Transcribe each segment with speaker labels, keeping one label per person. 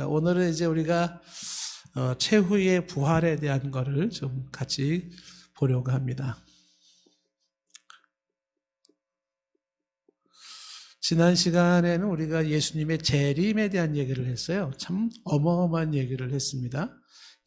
Speaker 1: 자, 오늘은 이제 우리가 최후의 부활에 대한 거를 좀 같이 보려고 합니다. 지난 시간에는 우리가 예수님의 재림에 대한 얘기를 했어요. 참 어마어마한 얘기를 했습니다.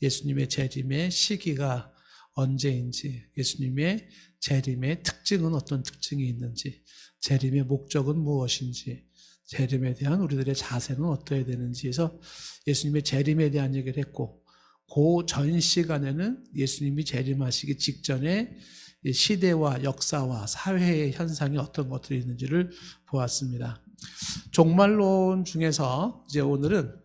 Speaker 1: 예수님의 재림의 시기가 언제인지, 예수님의 재림의 특징은 어떤 특징이 있는지, 재림의 목적은 무엇인지, 재림에 대한 우리들의 자세는 어떠해야 되는지 해서 예수님의 재림에 대한 얘기를 했고, 그 전 시간에는 예수님이 재림하시기 직전에 시대와 역사와 사회의 현상이 어떤 것들이 있는지를 보았습니다. 종말론 중에서 이제 오늘은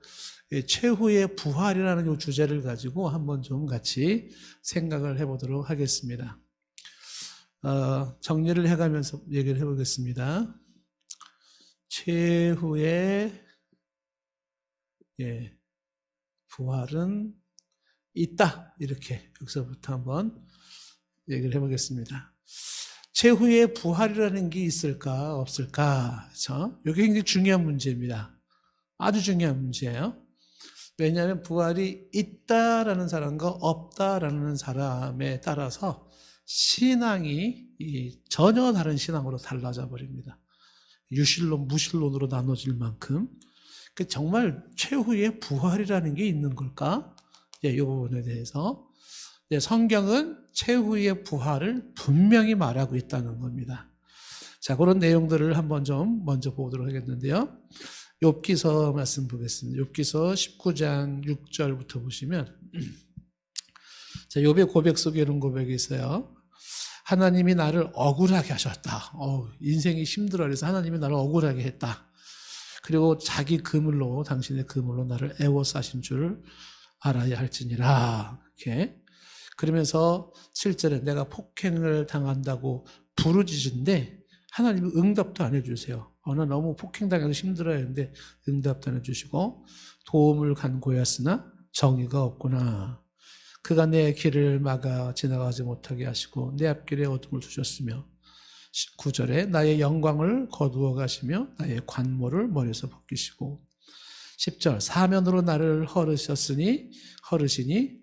Speaker 1: 최후의 부활이라는 이 주제를 가지고 한번 좀 같이 생각을 해보도록 하겠습니다. 정리를 해가면서 얘기를 해보겠습니다. 최후의 부활은 있다. 이렇게 여기서부터 한번 얘기를 해보겠습니다. 최후의 부활이라는 게 있을까 없을까? 그렇죠? 이게 굉장히 중요한 문제입니다. 아주 중요한 문제예요. 왜냐하면 부활이 있다라는 사람과 없다라는 사람에 따라서 신앙이 전혀 다른 신앙으로 달라져 버립니다. 유실론, 무실론으로 나눠질 만큼 정말 최후의 부활이라는 게 있는 걸까? 이 부분에 대해서 성경은 최후의 부활을 분명히 말하고 있다는 겁니다. 자, 그런 내용들을 한번 좀 먼저 보도록 하겠는데요. 욥기서 말씀 보겠습니다. 욥기서 19장 6절부터 보시면 자, 욥의 고백 속에 이런 고백이 있어요. 하나님이 나를 억울하게 하셨다. 인생이 힘들어 그래서 하나님이 나를 억울하게 했다. 그리고 자기 그물로, 당신의 그물로 나를 애워싸신 줄 알아야 할지니라. 이렇게. 그러면서 7절에 내가 폭행을 당한다고 부르짖은데 하나님이 응답도 안 해주세요. 나 너무 폭행당해서 힘들어야 하는데 응답도 안 해주시고, 도움을 간구하였으나 정의가 없구나. 그가 내 길을 막아 지나가지 못하게 하시고 내 앞길에 어둠을 두셨으며, 9절에 나의 영광을 거두어 가시며 나의 관모를 머리에서 벗기시고, 10절 사면으로 나를 허르시니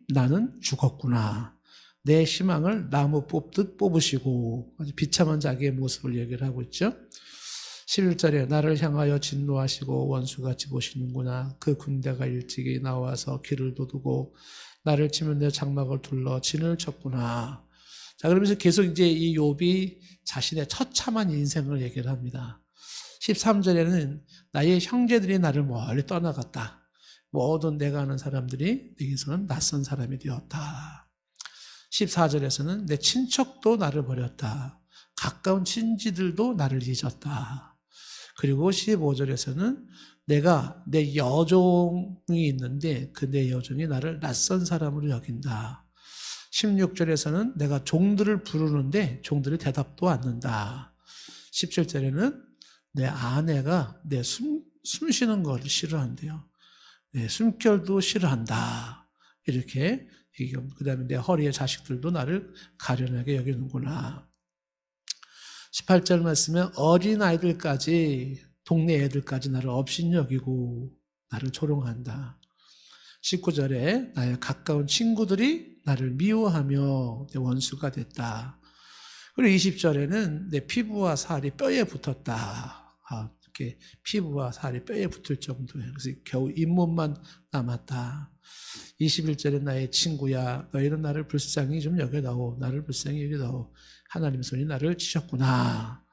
Speaker 1: 나는 죽었구나. 내 희망을 나무 뽑듯 뽑으시고, 아주 비참한 자기의 모습을 얘기를 하고 있죠. 11절에 나를 향하여 진노하시고 원수같이 보시는구나. 그 군대가 일찍이 나와서 길을 도두고 나를 치면 내 장막을 둘러 진을 쳤구나. 자, 그러면서 계속 이제 이 욥이 자신의 처참한 인생을 얘기를 합니다. 13절에는 나의 형제들이 나를 멀리 떠나갔다. 모든 내가 아는 사람들이 내게서는 낯선 사람이 되었다. 14절에서는 내 친척도 나를 버렸다. 가까운 친지들도 나를 잊었다. 그리고 15절에서는 내가 내 여종이 있는데 그 내 여종이 나를 낯선 사람으로 여긴다. 16절에서는 내가 종들을 부르는데 종들이 대답도 않는다. 17절에는 내 아내가 내 숨 쉬는 거를 싫어한대요. 내 숨결도 싫어한다. 이렇게 얘기하고, 그 다음에 내 허리의 자식들도 나를 가련하게 여기는구나. 18절 말씀에 어린아이들까지, 동네 애들까지 나를 업신여기고 나를 조롱한다. 19절에 나의 가까운 친구들이 나를 미워하며 내 원수가 됐다. 그리고 20절에는 내 피부와 살이 뼈에 붙었다. 이렇게 피부와 살이 뼈에 붙을 정도예요. 그래서 겨우 잇몸만 남았다. 21절에 나의 친구야, 너희는 나를 불쌍히 좀 여겨다오. 나를 불쌍히 여겨다오. 하나님 손이 나를 치셨구나.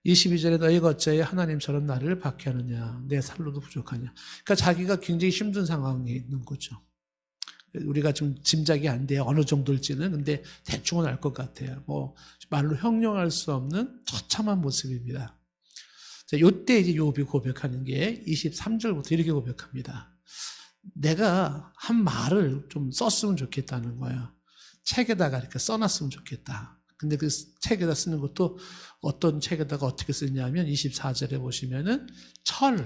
Speaker 1: 22절에 너희가 어찌 하나님처럼 나를 박해하느냐. 내 살로도 부족하냐. 그러니까 자기가 굉장히 힘든 상황에 있는 거죠. 우리가 좀 짐작이 안 돼요. 어느 정도일지는. 근데 대충은 알 것 같아요. 말로 형용할 수 없는 처참한 모습입니다. 자, 요때 이제 욥이 고백하는 게 23절부터 이렇게 고백합니다. 내가 한 말을 좀 썼으면 좋겠다는 거예요. 책에다가 이렇게 써놨으면 좋겠다. 근데 그 책에다 쓰는 것도 어떤 책에다가 어떻게 쓰냐면 24절에 보시면은 철로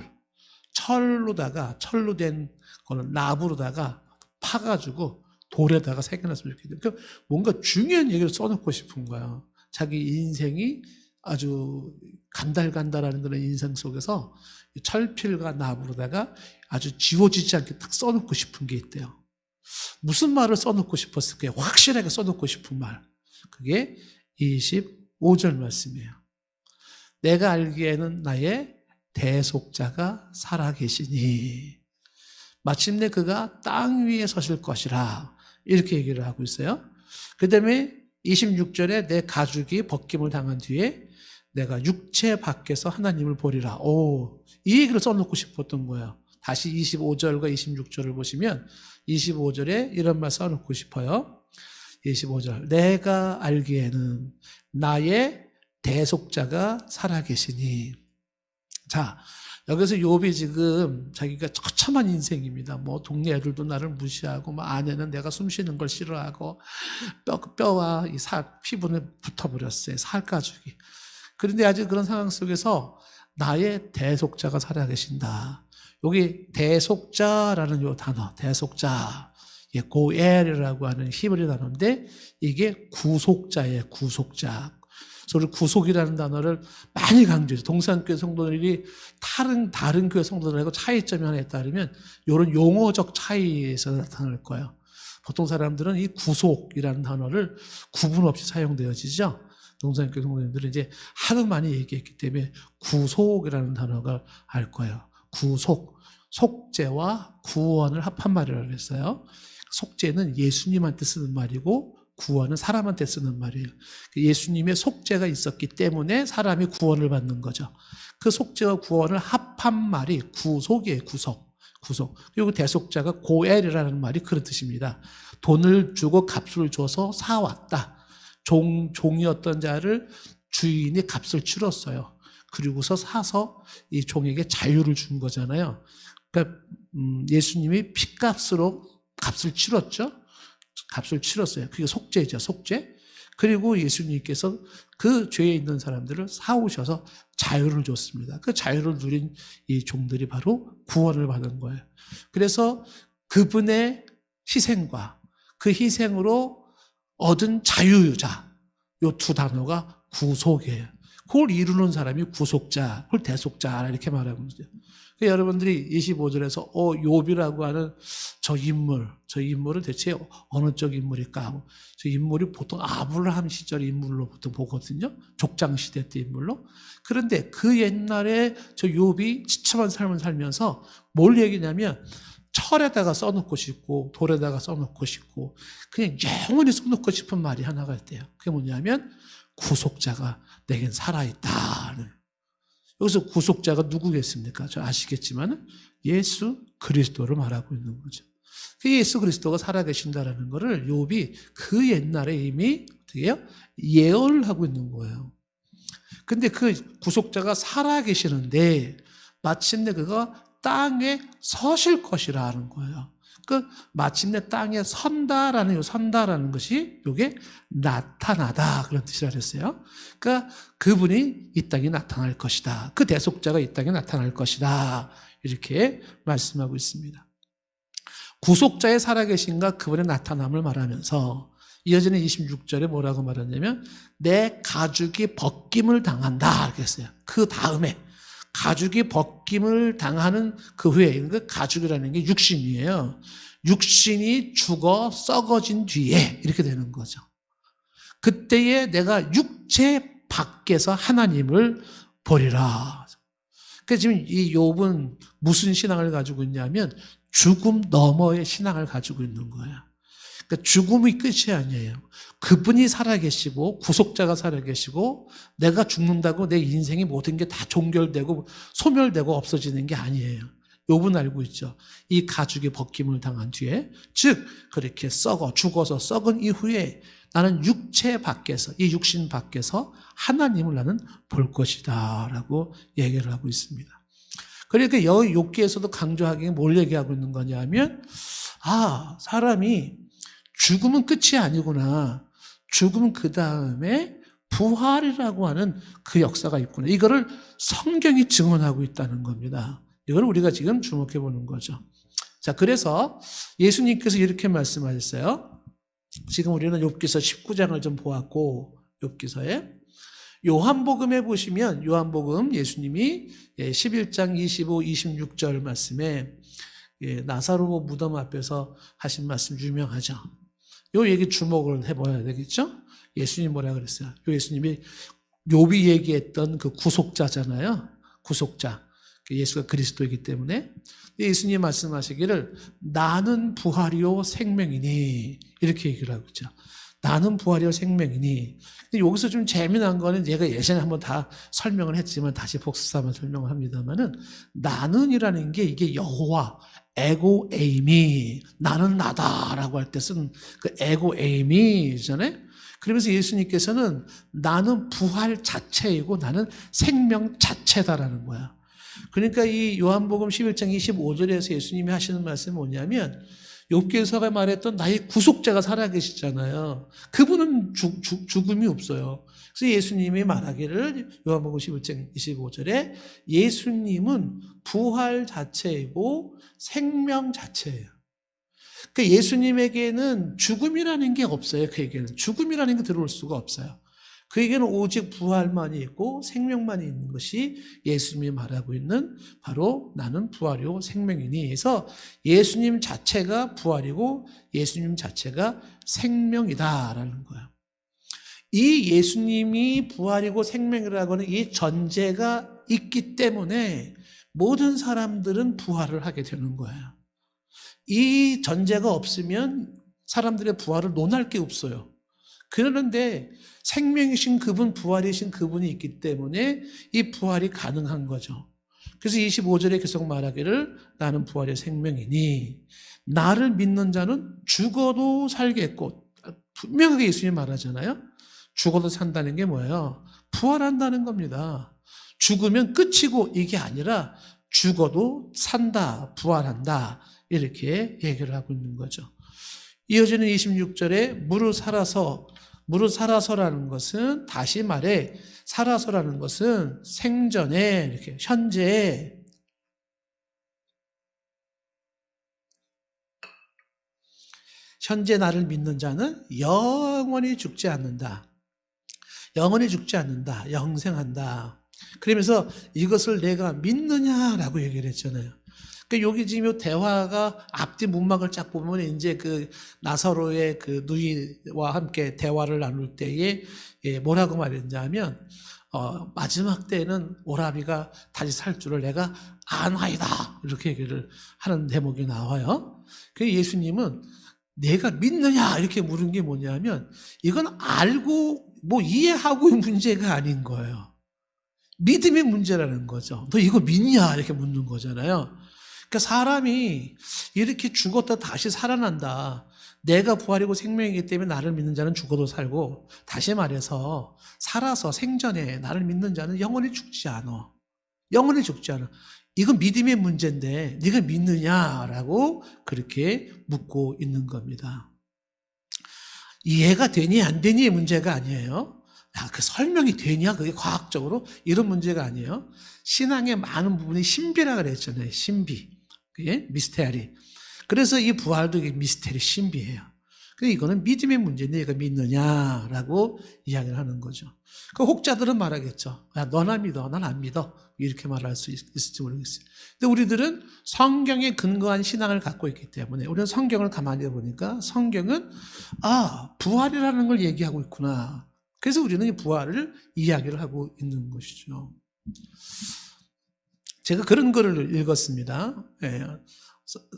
Speaker 1: 된 거는 나무로다가 파가지고 돌에다가 새겨놨으면 좋겠다. 그러니까 뭔가 중요한 얘기를 써놓고 싶은 거야. 자기 인생이 아주 간달간달하는 그런 인생 속에서 철필과 나무로다가 아주 지워지지 않게 딱 써놓고 싶은 게 있대요. 무슨 말을 써놓고 싶었을까요? 확실하게 써놓고 싶은 말. 그게 25절 말씀이에요. 내가 알기에는 나의 대속자가 살아계시니 마침내 그가 땅 위에 서실 것이라 이렇게 얘기를 하고 있어요. 그 다음에 26절에 내 가죽이 벗김을 당한 뒤에 내가 육체 밖에서 하나님을 보리라. 이 얘기를 써놓고 싶었던 거예요. 다시 25절과 26절을 보시면 25절에 이런 말 써놓고 싶어요. 25절 내가 알기에는 나의 대속자가 살아계시니. 자, 여기서 욥이 지금 자기가 처참한 인생입니다. 뭐 동네 애들도 나를 무시하고, 뭐 아내는 내가 숨 쉬는 걸 싫어하고, 뼈와 이 피부는 붙어버렸어요. 살가죽이. 그런데 아직 그런 상황 속에서 나의 대속자가 살아계신다. 여기 대속자라는 요 단어, 대속자, 고엘이라고 하는 히브리 단어인데 이게 구속자예요. 구속자. 그래서 구속이라는 단어를 많이 강조해서 동산교회 성도들이 다른 교회 성도들하고 차이점이 하나 있다면 이런 용어적 차이에서 나타날 거예요. 보통 사람들은 이 구속이라는 단어를 구분 없이 사용되어지죠. 동산교회 성도님들은 이제 하도 많이 얘기했기 때문에 구속이라는 단어가 알 거예요. 구속, 속죄와 구원을 합한 말이라고 했어요. 속죄는 예수님한테 쓰는 말이고 구원은 사람한테 쓰는 말이에요. 예수님의 속죄가 있었기 때문에 사람이 구원을 받는 거죠. 그 속죄와 구원을 합한 말이 구속이에요. 구속. 그리고 대속자가 고엘이라는 말이 그런 뜻입니다. 돈을 주고 값을 줘서 사왔다. 종이었던 자를 주인이 값을 치렀어요. 그리고서 사서 이 종에게 자유를 준 거잖아요. 그러니까 예수님이 핏값으로 값을 치렀죠. 값을 치렀어요. 그게 속죄죠. 속죄. 그리고 예수님께서 그 죄에 있는 사람들을 사오셔서 자유를 줬습니다. 그 자유를 누린 이 종들이 바로 구원을 받은 거예요. 그래서 그분의 희생과 그 희생으로 얻은 자유자, 이 두 단어가 구속이에요. 그걸 이루는 사람이 구속자, 그걸 대속자 이렇게 말하는 거죠. 그러니까 여러분들이 25절에서 욥이라고 하는 저 인물은 대체 어느 쪽 인물일까 하고, 저 인물이 보통 아브라함 시절 인물로 보통 보거든요. 족장 시대 때 인물로. 그런데 그 옛날에 저 욥이 지참한 삶을 살면서 뭘 얘기냐면 철에다가 써놓고 싶고 돌에다가 써놓고 싶고 그냥 영원히 써놓고 싶은 말이 하나가 있대요. 그게 뭐냐면 구속자가 내겐 살아있다. 여기서 구속자가 누구겠습니까? 저 아시겠지만 예수 그리스도를 말하고 있는 거죠. 그 예수 그리스도가 살아계신다라는 것을 욥이 그 옛날에 이미 어떻게 해요? 예언을 하고 있는 거예요. 근데 그 구속자가 살아계시는데 마침내 그가 땅에 서실 것이라는 거예요. 그 마침내 땅에 선다라는 것이 이게 나타나다 그런 뜻이라 그랬어요. 그러니까 그분이 이 땅에 나타날 것이다. 그 대속자가 이 땅에 나타날 것이다. 이렇게 말씀하고 있습니다. 구속자의 살아계신과 그분의 나타남을 말하면서 이어지는 26절에 뭐라고 말하냐면 내 가죽이 벗김을 당한다 이렇게 했어요. 그 다음에 가죽이 벗김을 당하는 그 후에, 그 가죽이라는 게 육신이에요. 육신이 죽어 썩어진 뒤에 이렇게 되는 거죠. 그때에 내가 육체 밖에서 하나님을 보리라. 그러니까 지금 이 욥은 무슨 신앙을 가지고 있냐면 죽음 너머의 신앙을 가지고 있는 거예요. 그러니까 죽음이 끝이 아니에요. 그분이 살아계시고 구속자가 살아계시고 내가 죽는다고 내 인생의 모든 게 다 종결되고 소멸되고 없어지는 게 아니에요. 욥은 알고 있죠. 이 가죽의 벗김을 당한 뒤에, 즉 그렇게 죽어서 썩은 이후에 나는 육체 밖에서, 이 육신 밖에서 하나님을 나는 볼 것이다 라고 얘기를 하고 있습니다. 그러니까 여기 욥기에서도 강조하기 뭘 얘기하고 있는 거냐면 사람이 죽음은 끝이 아니구나. 죽음은 그 다음에 부활이라고 하는 그 역사가 있구나. 이거를 성경이 증언하고 있다는 겁니다. 이걸 우리가 지금 주목해 보는 거죠. 자, 그래서 예수님께서 이렇게 말씀하셨어요. 지금 우리는 욥기서 19장을 좀 보았고, 욥기서에 요한복음에 보시면 요한복음 예수님이 11장 25, 26절 말씀에 나사로 무덤 앞에서 하신 말씀 유명하죠. 요 얘기 주목을 해봐야 되겠죠? 예수님 뭐라 그랬어요? 예수님이 욥이 얘기했던 그 구속자잖아요. 구속자. 예수가 그리스도이기 때문에 예수님 말씀하시기를 나는 부활이요 생명이니 이렇게 얘기를 하고 있죠. 나는 부활이요 생명이니. 근데 여기서 좀 재미난 거는 제가 예전에 한번 다 설명을 했지만 다시 복습하면 설명을 합니다만은 나는이라는 게 이게 여호와 에고 에이미 나는 나다라고 할 때 쓴 그 에고 에이미잖아요. 그러면서 예수님께서는 나는 부활 자체이고 나는 생명 자체다라는 거야. 그러니까 이 요한복음 11장 25절에서 예수님이 하시는 말씀이 뭐냐면 욥기서가 말했던 나의 구속자가 살아계시잖아요. 그분은 죽음이 없어요. 그래서 예수님이 말하기를 요한복음 11장 25절에 예수님은 부활 자체이고 생명 자체예요. 그러니까 예수님에게는 죽음이라는 게 없어요. 그에게는 죽음이라는 게 들어올 수가 없어요. 그에게는 오직 부활만이 있고 생명만이 있는 것이 예수님이 말하고 있는 바로 나는 부활이고 생명이니 해서 예수님 자체가 부활이고 예수님 자체가 생명이다라는 거예요. 이 예수님이 부활이고 생명이라고 하는 이 전제가 있기 때문에 모든 사람들은 부활을 하게 되는 거예요. 이 전제가 없으면 사람들의 부활을 논할 게 없어요. 그러는데 생명이신 그분, 부활이신 그분이 있기 때문에 이 부활이 가능한 거죠. 그래서 25절에 계속 말하기를 나는 부활의 생명이니 나를 믿는 자는 죽어도 살겠고 분명하게 예수님이 말하잖아요. 죽어도 산다는 게 뭐예요? 부활한다는 겁니다. 죽으면 끝이고 이게 아니라 죽어도 산다, 부활한다 이렇게 얘기를 하고 있는 거죠. 이어지는 26절에 무릇 살아서라는 것은 다시 말해 살아서라는 것은 생전에 이렇게 현재 나를 믿는 자는 영원히 죽지 않는다. 영원히 죽지 않는다. 영생한다. 그러면서 이것을 내가 믿느냐라고 얘기를 했잖아요. 그러니까 여기 지금 대화가 앞뒤 문막을 쫙 보면 이제 그 나사로의 그 누이와 함께 대화를 나눌 때에 뭐라고 말했냐면 마지막 때에는 오라비가 다시 살 줄을 내가 아나이다 이렇게 얘기를 하는 대목이 나와요. 그 예수님은 내가 믿느냐 이렇게 물은 게 뭐냐면 이건 알고 뭐 이해하고의 문제가 아닌 거예요. 믿음의 문제라는 거죠. 너 이거 믿냐 이렇게 묻는 거잖아요. 그러니까 사람이 이렇게 죽었다 다시 살아난다. 내가 부활이고 생명이기 때문에 나를 믿는 자는 죽어도 살고 다시 말해서 살아서 생전에 나를 믿는 자는 영원히 죽지 않아. 영원히 죽지 않아. 이건 믿음의 문제인데 네가 믿느냐라고 그렇게 묻고 있는 겁니다. 이해가 되니 안 되니의 문제가 아니에요. 그 설명이 되냐 그게 과학적으로 이런 문제가 아니에요. 신앙의 많은 부분이 신비라 그랬잖아요. 신비. 그게 미스테리. 그래서 이 부활도 이게 미스테리 신비예요. 근데 이거는 믿음의 문제인데 얘가 믿느냐라고 이야기를 하는 거죠. 그 혹자들은 말하겠죠. 야, 너나 믿어, 난 안 믿어. 이렇게 말할 수 있을지 모르겠어요. 근데 우리들은 성경에 근거한 신앙을 갖고 있기 때문에 우리는 성경을 가만히 보니까 성경은 부활이라는 걸 얘기하고 있구나. 그래서 우리는 이 부활을 이야기를 하고 있는 것이죠. 제가 그런 글을 읽었습니다.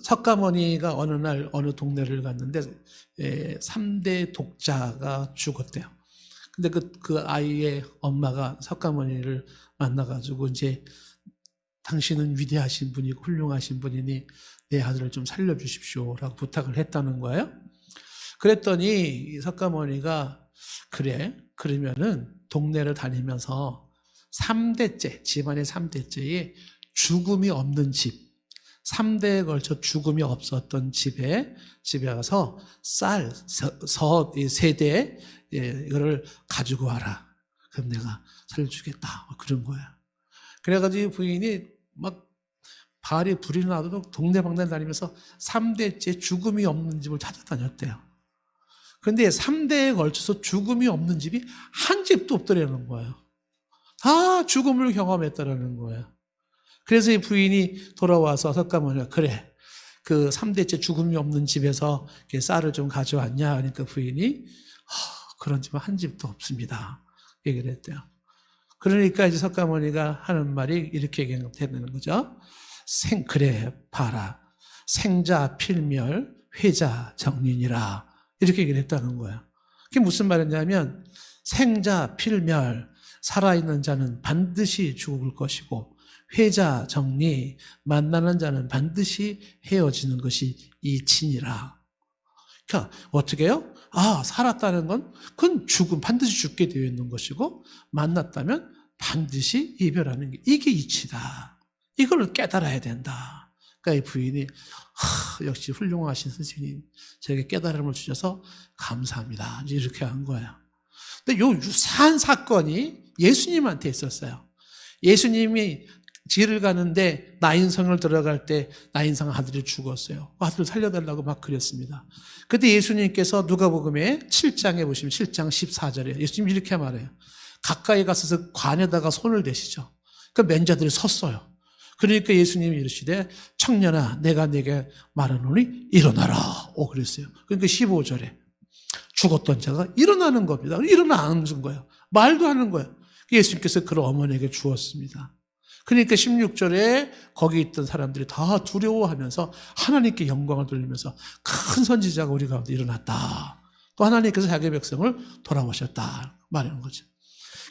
Speaker 1: 석가모니가 어느 날 어느 동네를 갔는데 3대 독자가 죽었대요. 근데 그 아이의 엄마가 석가모니를 만나가지고 이제 당신은 위대하신 분이고 훌륭하신 분이니 내 아들을 좀 살려주십시오라고 부탁을 했다는 거예요. 그랬더니 석가모니가 그래 그러면은 동네를 다니면서 3대째 집안의 3대째에 죽음이 없는 집 3대에 걸쳐 죽음이 없었던 집에 가서 쌀, 세대 이거를 가지고 와라. 그럼 내가 살려주겠다. 그런 거야. 그래가지고 부인이 막 발이 불이 나도 동네방네 다니면서 3대째 죽음이 없는 집을 찾아다녔대요. 그런데 3대에 걸쳐서 죽음이 없는 집이 한 집도 없더라는 거예요. 다 죽음을 경험했다라는 거예요. 그래서 이 부인이 돌아와서 석가모니가 그래, 그 3대째 죽음이 없는 집에서 쌀을 좀 가져왔냐 하니까 부인이 그런 집은 한 집도 없습니다 얘기를 했대요. 그러니까 이제 석가모니가 하는 말이 이렇게 되는 거죠. 그래 봐라, 생자 필멸 회자 정린이라, 이렇게 얘기를 했다는 거예요. 그게 무슨 말이냐면 생자 필멸, 살아있는 자는 반드시 죽을 것이고 회자 정리, 만나는 자는 반드시 헤어지는 것이 이 친이라. 그러니까 어떻게 해요? 살았다는 건 그건 반드시 죽게 되어 있는 것이고, 만났다면 반드시 이별하는 게 이게 이치다. 이걸 깨달아야 된다. 그러니까 이 부인이 역시 훌륭하신 스승님, 저에게 깨달음을 주셔서 감사합니다, 이렇게 한 거예요. 근데 요 유사한 사건이 예수님한테 있었어요. 예수님이 길을 가는데 나인성을 들어갈 때 나인성 아들이 죽었어요. 아들을 살려달라고 막 그랬습니다. 그때 예수님께서 누가복음에 7장에 보시면 7장 14절에 예수님이 이렇게 말해요. 가까이 가서 관에다가 손을 대시죠. 그 맨자들이 섰어요. 그러니까 예수님이 이르시되 청년아 내가 네게 말하노니 일어나라 그랬어요. 그러니까 15절에 죽었던 자가 일어나는 겁니다. 일어나는 거예요. 말도 하는 거예요. 예수님께서 그를 어머니에게 주었습니다. 그러니까 16절에 거기 있던 사람들이 다 두려워하면서 하나님께 영광을 돌리면서 큰 선지자가 우리 가운데 일어났다. 또 하나님께서 자기 백성을 돌아오셨다 말하는 거죠.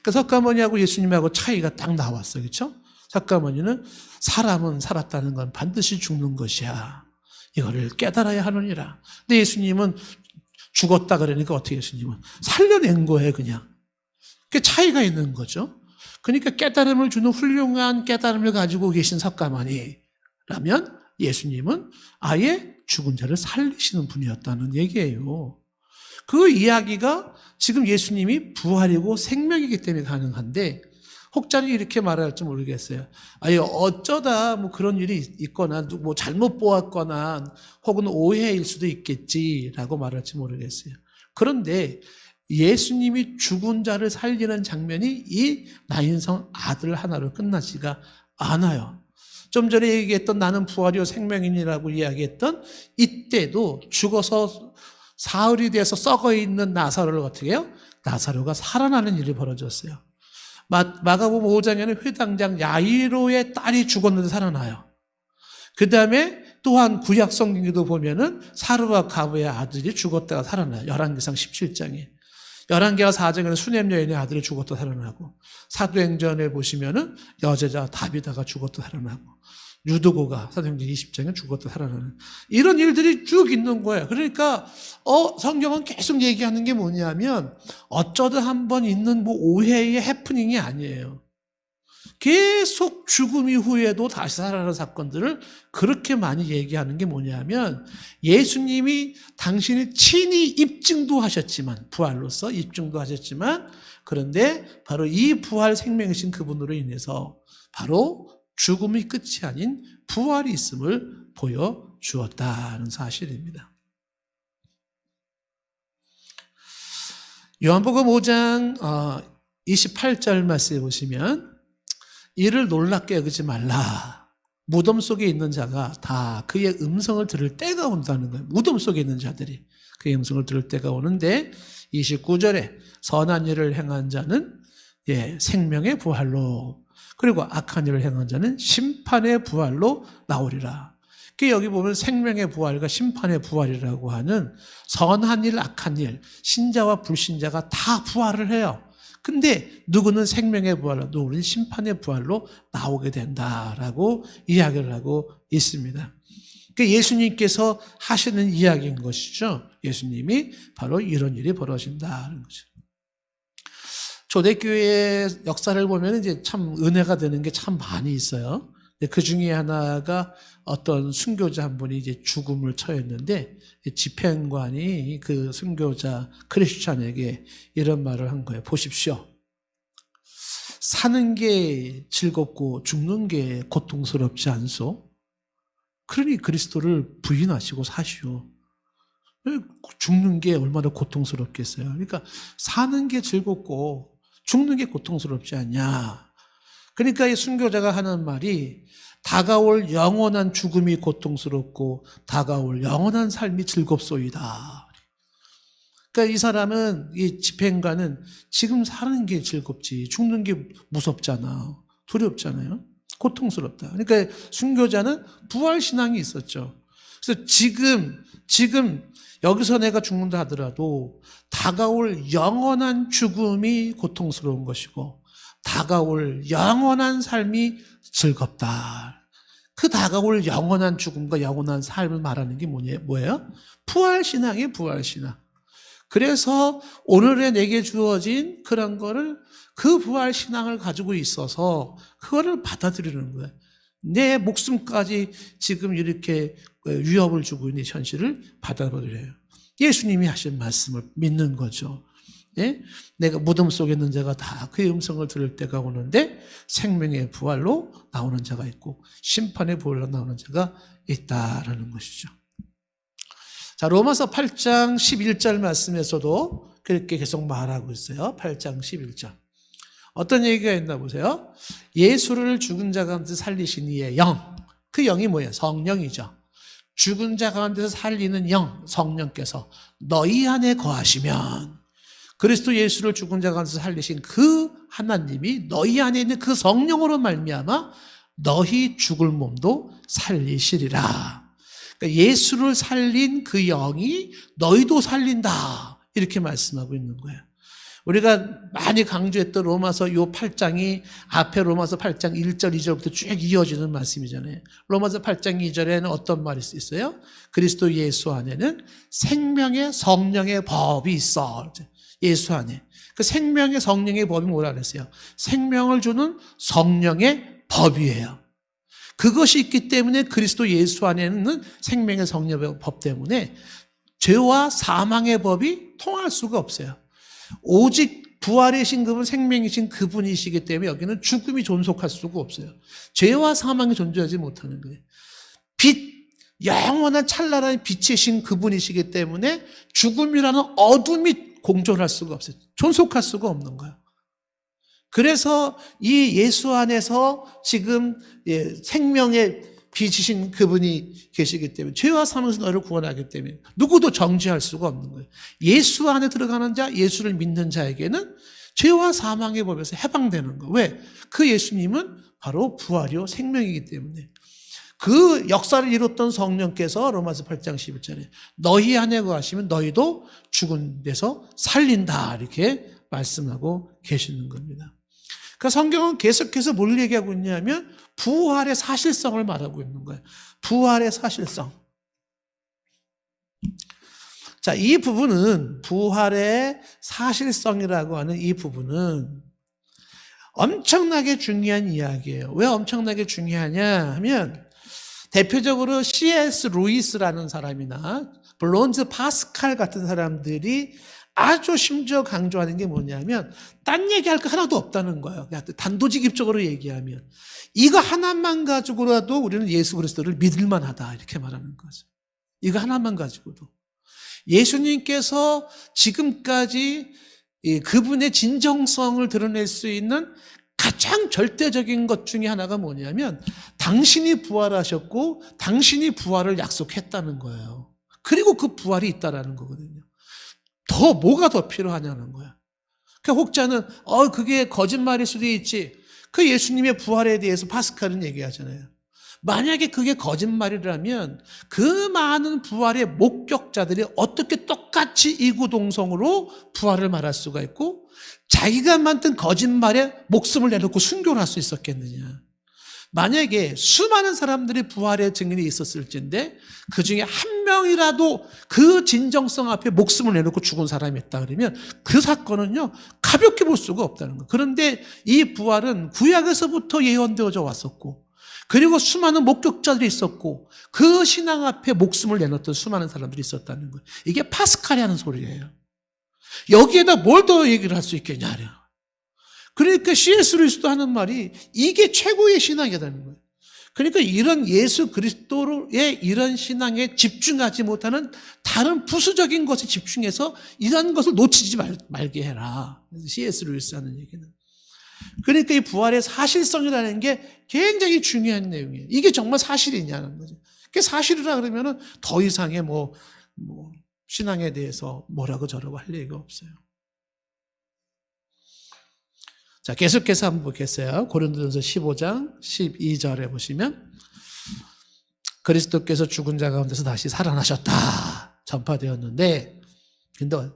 Speaker 1: 그러니까 석가모니하고 예수님하고 차이가 딱 나왔어요. 그렇죠? 석가모니는 사람은 살았다는 건 반드시 죽는 것이야, 이거를 깨달아야 하느니라. 근데 예수님은 죽었다 그러니까 어떻게 예수님은 살려낸 거예요. 그냥. 그 차이가 있는 거죠. 그러니까 깨달음을 주는 훌륭한 깨달음을 가지고 계신 석가모니라면 예수님은 아예 죽은 자를 살리시는 분이었다는 얘기예요. 그 이야기가 지금 예수님이 부활이고 생명이기 때문에 가능한데, 혹자는 이렇게 말할지 모르겠어요. 어쩌다 뭐 그런 일이 있거나 뭐 잘못 보았거나 혹은 오해일 수도 있겠지라고 말할지 모르겠어요. 그런데 예수님이 죽은 자를 살리는 장면이 이 나인성 아들 하나로 끝나지가 않아요. 좀 전에 얘기했던 나는 부활이요 생명이니라고 이야기했던 이때도 죽어서 사흘이 돼서 썩어 있는 나사로를 어떻게 해요? 나사로가 살아나는 일이 벌어졌어요. 마가복음 5장에는 회당장 야이로의 딸이 죽었는데 살아나요. 그 다음에 또한 구약 성경에도 보면은 사르와 가브의 아들이 죽었다가 살아나요. 열왕기상 17장에. 열왕기하 4장에는 수넴 여인의 아들이 죽었다 살아나고, 사도행전에 보시면은 여제자 다비다가 죽었다 살아나고, 유드고가 사도행전 20장에 죽었다 살아나는 이런 일들이 쭉 있는 거예요. 그러니까 성경은 계속 얘기하는 게 뭐냐면 어쩌다 한번 있는 뭐 오해의 해프닝이 아니에요. 계속 죽음 이후에도 다시 살아나는 사건들을 그렇게 많이 얘기하는 게 뭐냐면, 예수님이 당신이 친히 입증도 하셨지만, 부활로서 입증도 하셨지만, 그런데 바로 이 부활 생명이신 그분으로 인해서 바로 죽음이 끝이 아닌 부활이 있음을 보여주었다는 사실입니다. 요한복음 5장 28절 말씀에 보시면 이를 놀랍게 여기지 말라. 무덤 속에 있는 자가 다 그의 음성을 들을 때가 온다는 거예요. 무덤 속에 있는 자들이 그의 음성을 들을 때가 오는데, 29절에 선한 일을 행한 자는 생명의 부활로, 그리고 악한 일을 행한 자는 심판의 부활로 나오리라. 여기 보면 생명의 부활과 심판의 부활이라고 하는 선한 일, 악한 일, 신자와 불신자가 다 부활을 해요. 근데 누구는 생명의 부활로, 누구는 심판의 부활로 나오게 된다라고 이야기를 하고 있습니다. 예수님께서 하시는 이야기인 것이죠. 예수님이 바로 이런 일이 벌어진다는 거죠. 초대교회의 역사를 보면 이제 참 은혜가 되는 게 참 많이 있어요. 그 중에 하나가 어떤 순교자 한 분이 이제 죽음을 처했는데, 집행관이 그 순교자 크리스찬에게 이런 말을 한 거예요. 보십시오. 사는 게 즐겁고 죽는 게 고통스럽지 않소? 그러니 그리스도를 부인하시고 사시오. 죽는 게 얼마나 고통스럽겠어요. 그러니까 사는 게 즐겁고 죽는 게 고통스럽지 않냐. 그러니까 이 순교자가 하는 말이 다가올 영원한 죽음이 고통스럽고 다가올 영원한 삶이 즐겁소이다. 그러니까 이 사람은, 이 집행가는 지금 사는 게 즐겁지 죽는 게 무섭잖아. 두렵잖아요. 고통스럽다. 그러니까 순교자는 부활신앙이 있었죠. 그래서 지금 여기서 내가 죽는다 하더라도 다가올 영원한 죽음이 고통스러운 것이고 다가올 영원한 삶이 즐겁다. 그 다가올 영원한 죽음과 영원한 삶을 말하는 게 뭐예요? 부활신앙이에요. 부활신앙. 그래서 오늘의 내게 주어진 그런 거를, 그 부활신앙을 가지고 있어서 그거를 받아들이는 거예요. 내 목숨까지 지금 이렇게 위협을 주고 있는 현실을 받아들여요. 예수님이 하신 말씀을 믿는 거죠. 예? 내가 무덤 속에 있는 자가 다 그의 음성을 들을 때가 오는데 생명의 부활로 나오는 자가 있고 심판의 부활로 나오는 자가 있다라는 것이죠. 자, 로마서 8장 11절 말씀에서도 그렇게 계속 말하고 있어요. 8장 11절. 어떤 얘기가 있나 보세요. 예수를 죽은 자 가운데서 살리신 이의 영. 그 영이 뭐예요? 성령이죠. 죽은 자 가운데서 살리는 영, 성령께서 너희 안에 거하시면 그리스도 예수를 죽은 자 가운데서 살리신 그 하나님이 너희 안에 있는 그 성령으로 말미암아 너희 죽을 몸도 살리시리라. 그러니까 예수를 살린 그 영이 너희도 살린다. 이렇게 말씀하고 있는 거예요. 우리가 많이 강조했던 로마서 요 8장이 앞에 로마서 8장 1절, 2절부터 쭉 이어지는 말씀이잖아요. 로마서 8장 2절에는 어떤 말이 있어요? 그리스도 예수 안에는 생명의 성령의 법이 있어. 예수 안에. 그 생명의 성령의 법이 뭐라 그랬어요? 생명을 주는 성령의 법이에요. 그것이 있기 때문에 그리스도 예수 안에는 생명의 성령의 법 때문에 죄와 사망의 법이 통할 수가 없어요. 오직 부활의 신금은 생명이신 그분이시기 때문에 여기는 죽음이 존속할 수가 없어요. 죄와 사망이 존재하지 못하는 거예요. 영원한 찬란한 빛이신 그분이시기 때문에 죽음이라는 어둠이 공존할 수가 없어요. 존속할 수가 없는 거예요. 그래서 이 예수 안에서 지금 생명의 빛이신 그분이 계시기 때문에 죄와 사망에서 너를 구원하기 때문에 누구도 정죄할 수가 없는 거예요. 예수 안에 들어가는 자, 예수를 믿는 자에게는 죄와 사망의 법에서 해방되는 거예요. 왜? 그 예수님은 바로 부활이요 생명이기 때문에. 그 역사를 이뤘던 성령께서 로마서 8장 11절에 너희 안에 거하시면 너희도 죽은 데서 살린다 이렇게 말씀하고 계시는 겁니다. 그러니까 성경은 계속해서 뭘 얘기하고 있냐면 부활의 사실성을 말하고 있는 거예요. 부활의 사실성. 자, 이 부분은 부활의 사실성이라고 하는 이 부분은 엄청나게 중요한 이야기예요. 왜 엄청나게 중요하냐 하면 대표적으로 C.S. 루이스라는 사람이나 블론즈 파스칼 같은 사람들이 아주 심지어 강조하는 게 뭐냐면 딴 얘기할 거 하나도 없다는 거예요. 그냥 단도직입적으로 얘기하면 이거 하나만 가지고라도 우리는 예수 그리스도를 믿을 만하다 이렇게 말하는 거죠. 이거 하나만 가지고도 예수님께서 지금까지 그분의 진정성을 드러낼 수 있는 가장 절대적인 것 중에 하나가 뭐냐면 당신이 부활하셨고 당신이 부활을 약속했다는 거예요. 그리고 그 부활이 있다라는 거거든요. 더 뭐가 더 필요하냐는 거야. 그러니까 혹자는 그게 거짓말일 수도 있지. 그 예수님의 부활에 대해서 파스칼은 얘기하잖아요. 만약에 그게 거짓말이라면 그 많은 부활의 목격자들이 어떻게 똑같이 이구동성으로 부활을 말할 수가 있고 자기가 만든 거짓말에 목숨을 내놓고 순교를 할 수 있었겠느냐. 만약에 수많은 사람들이 부활의 증인이 있었을진데 그 중에 한 명이라도 그 진정성 앞에 목숨을 내놓고 죽은 사람이 있다 그러면 그 사건은요 가볍게 볼 수가 없다는 거예요. 그런데 이 부활은 구약에서부터 예언되어져 왔었고 그리고 수많은 목격자들이 있었고 그 신앙 앞에 목숨을 내놓던 수많은 사람들이 있었다는 거예요. 이게 파스칼이 하는 소리예요. 여기에다 뭘 더 얘기를 할 수 있겠냐. 그러니까 C.S. 루이스도 하는 말이 이게 최고의 신앙이라는 거예요. 그러니까 이런 예수 그리스도의 이런 신앙에 집중하지 못하는 다른 부수적인 것에 집중해서 이런 것을 놓치지 말게 해라. C.S. 루이스 하는 얘기는. 그러니까 이 부활의 사실성이라는 게 굉장히 중요한 내용이에요. 이게 정말 사실이냐는 거죠. 그게 사실이라 그러면은 더 이상의 신앙에 대해서 뭐라고 저라고 할 얘기가 없어요. 자, 계속해서 한번 보겠어요. 고린도전서 15장 12절에 보시면 그리스도께서 죽은 자 가운데서 다시 살아나셨다 전파되었는데, 근데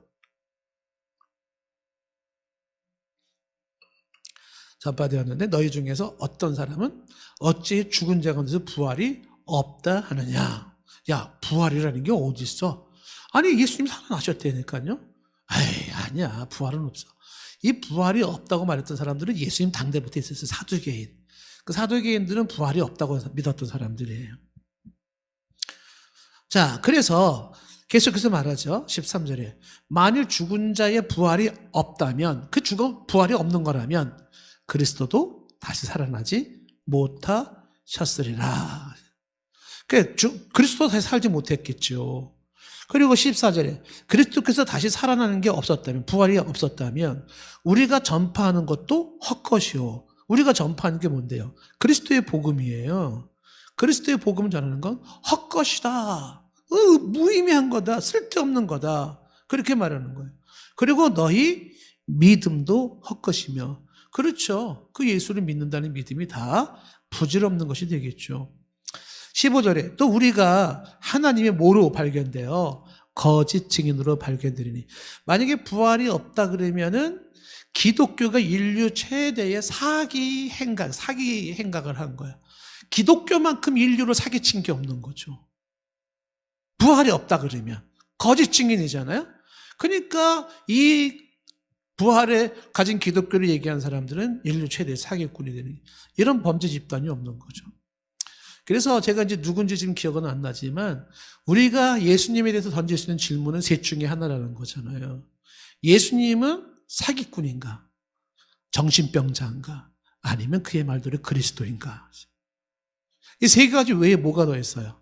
Speaker 1: 전파되었는데 너희 중에서 어떤 사람은 어찌 죽은 자 가운데서 부활이 없다 하느냐. 야, 부활이라는 게 어디 있어? 아니, 예수님 살아나셨다니까요. 에이, 아니야, 부활은 없어. 이 부활이 없다고 말했던 사람들은 예수님 당대부터 있었어요. 사두개인. 그 사두개인들은 부활이 없다고 믿었던 사람들이에요. 자, 그래서 계속해서 말하죠. 13절에 만일 죽은 자의 부활이 없다면, 부활이 없는 거라면 그리스도도 다시 살아나지 못하셨으리라. 그리스도 다시 살지 못했겠죠. 그리고 14절에 그리스도께서 다시 살아나는 게 없었다면, 부활이 없었다면 우리가 전파하는 것도 헛것이요. 우리가 전파하는 게 뭔데요? 그리스도의 복음이에요. 그리스도의 복음을 전하는 건 헛것이다. 무의미한 거다. 쓸데없는 거다. 그렇게 말하는 거예요. 그리고 너희 믿음도 헛것이며. 그렇죠. 그 예수를 믿는다는 믿음이 다 부질없는 것이 되겠죠. 15절에 또 우리가 하나님의 뭐로 발견돼요? 거짓 증인으로 발견되리니. 만약에 부활이 없다 그러면은 기독교가 인류 최대의 사기 행각을 한 거예요. 기독교만큼 인류를 사기친 게 없는 거죠. 부활이 없다 그러면 거짓 증인이잖아요. 그러니까 이 부활에 가진 기독교를 얘기한 사람들은 인류 최대의 사기꾼이 되는, 이런 범죄 집단이 없는 거죠. 그래서 제가 이제 누군지 지금 기억은 안 나지만 우리가 예수님에 대해서 던질 수 있는 질문은 셋 중에 하나라는 거잖아요. 예수님은 사기꾼인가? 정신병자인가? 아니면 그의 말대로 그리스도인가? 이 세 가지 외에 뭐가 더 있어요?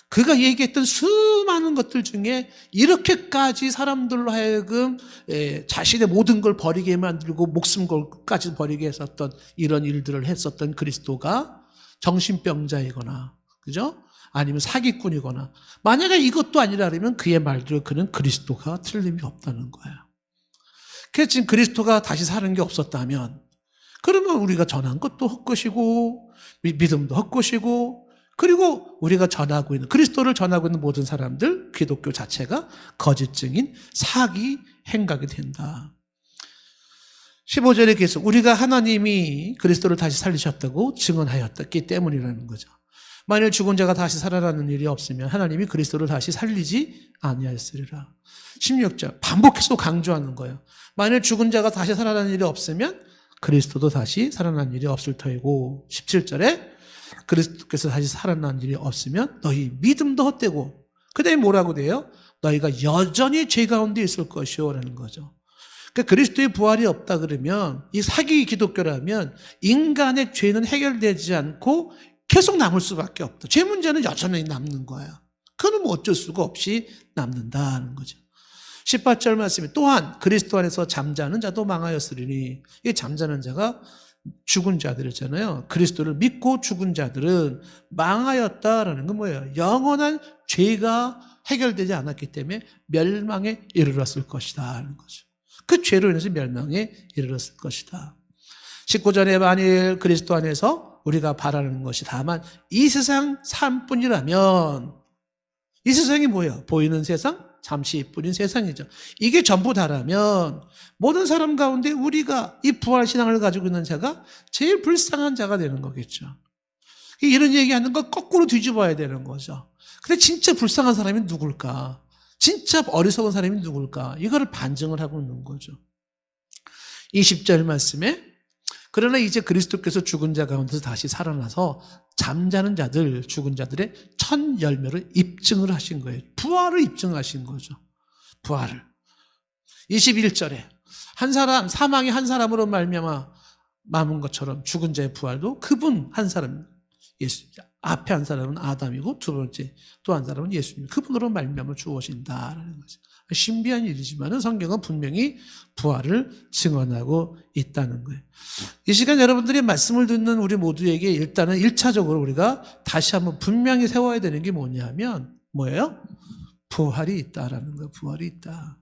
Speaker 1: 그가 얘기했던 수많은 것들 중에 이렇게까지 사람들로 하여금 자신의 모든 걸 버리게 만들고 목숨 걸까지 버리게 했었던 이런 일들을 했었던 그리스도가 정신병자이거나, 그죠? 아니면 사기꾼이거나, 만약에 이것도 아니라 그러면 그의 말대로 그는 그리스도가 틀림이 없다는 거예요. 그래서 지금 그리스도가 다시 사는 게 없었다면, 그러면 우리가 전한 것도 헛것이고, 믿음도 헛것이고, 그리고 우리가 전하고 있는, 그리스도를 전하고 있는 모든 사람들, 기독교 자체가 거짓 증인, 사기 행각이 된다. 15절에 계속 우리가 하나님이 그리스도를 다시 살리셨다고 증언하였기 때문이라는 거죠. 만일 죽은 자가 다시 살아나는 일이 없으면 하나님이 그리스도를 다시 살리지 아니하였으리라. 16절 반복해서 강조하는 거예요. 만일 죽은 자가 다시 살아나는 일이 없으면 그리스도도 다시 살아나는 일이 없을 터이고, 17절에 그리스도께서 다시 살아나는 일이 없으면 너희 믿음도 헛되고, 그 다음에 뭐라고 돼요? 너희가 여전히 죄 가운데 있을 것이요 라는 거죠. 그러니까 그리스도의 부활이 없다 그러면, 이 사기 기독교라면 인간의 죄는 해결되지 않고 계속 남을 수밖에 없다. 죄 문제는 여전히 남는 거야. 그건 어쩔 수가 없이 남는다는 거죠. 18절 말씀에 또한 그리스도 안에서 잠자는 자도 망하였으리니, 이 잠자는 자가 죽은 자들이잖아요. 그리스도를 믿고 죽은 자들은 망하였다라는 건 뭐예요? 영원한 죄가 해결되지 않았기 때문에 멸망에 이르렀을 것이다 하는 거죠. 그 죄로 인해서 멸망에 이르렀을 것이다. 19절에 만일 그리스도 안에서 우리가 바라는 것이 다만 이 세상 삶뿐이라면, 이 세상이 뭐예요? 보이는 세상, 잠시뿐인 세상이죠. 이게 전부 다라면 모든 사람 가운데 우리가 이 부활신앙을 가지고 있는 자가 제일 불쌍한 자가 되는 거겠죠. 이런 얘기하는 거 거꾸로 뒤집어야 되는 거죠. 근데 진짜 불쌍한 사람이 누굴까? 진짜 어리석은 사람이 누굴까? 이거를 반증을 하고 있는 거죠. 20절 말씀에 그러나 이제 그리스도께서 죽은 자 가운데서 다시 살아나서 잠자는 자들, 죽은 자들의 첫 열매를 입증을 하신 거예요. 부활을 입증하신 거죠. 부활을. 21절에 한 사람, 사망이 한 사람으로 말미암아 남은 것처럼 죽은 자의 부활도 그분 한 사람, 예수. 앞에 한 사람은 아담이고 두 번째 또 한 사람은 예수님. 그분으로 말미암아 주어진다라는 거죠. 신비한 일이지만은 성경은 분명히 부활을 증언하고 있다는 거예요. 이 시간 여러분들이 말씀을 듣는 우리 모두에게 일단은 1차적으로 우리가 다시 한번 분명히 세워야 되는 게 뭐냐면 뭐예요? 부활이 있다라는 거예요. 부활이 있다.